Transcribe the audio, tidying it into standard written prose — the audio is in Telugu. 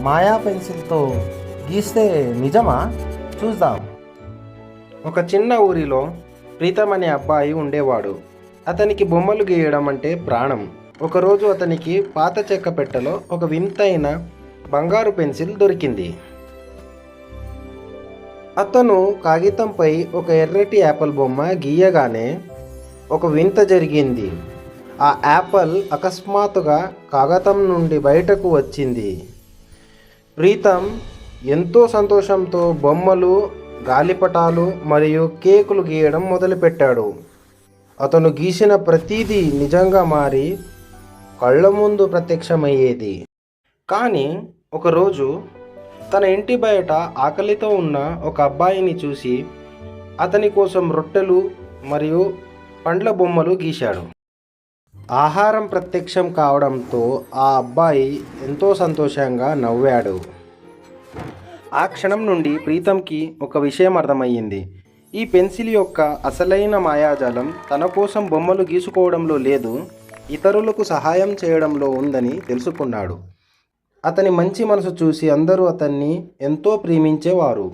మాయా పెన్సిల్తో గీస్తే నిజమా? చూద్దాం. ఒక చిన్న ఊరిలో ప్రీతం అనే అబ్బాయి ఉండేవాడు. అతనికి బొమ్మలు గీయడం అంటే ప్రాణం. ఒకరోజు అతనికి పాత చెక్క పెట్టెలో ఒక వింతైన బంగారు పెన్సిల్ దొరికింది. అతను కాగితంపై ఒక ఎర్రటి యాపిల్ బొమ్మ గీయగానే ఒక వింత జరిగింది. ఆ యాపిల్ అకస్మాత్తుగా కాగితం నుండి బయటకు వచ్చింది. ప్రీతం ఎంతో సంతోషంతో బొమ్మలు, గాలిపటాలు మరియు కేకులు గీయడం మొదలుపెట్టాడు. అతను గీసిన ప్రతిదీ నిజంగా మారి కళ్ళ ముందు ప్రత్యక్షమయ్యేది. కానీ ఒకరోజు తన ఇంటి బయట ఆకలితో ఉన్న ఒక అబ్బాయిని చూసి అతని కోసం రొట్టెలు మరియు పండ్ల బొమ్మలు గీశాడు. ఆహారం ప్రత్యక్షం కావడంతో ఆ అబ్బాయి ఎంతో సంతోషంగా నవ్వాడు. ఆ క్షణం నుండి ప్రీతంకి ఒక విషయం అర్థమయ్యింది. ఈ పెన్సిల్ యొక్క అసలైన మాయాజాలం తన కోసం బొమ్మలు గీసుకోవడంలో లేదు, ఇతరులకు సహాయం చేయడంలో ఉందని తెలుసుకున్నాడు. అతని మంచి మనసు చూసి అందరూ అతన్ని ఎంతో ప్రేమించేవారు.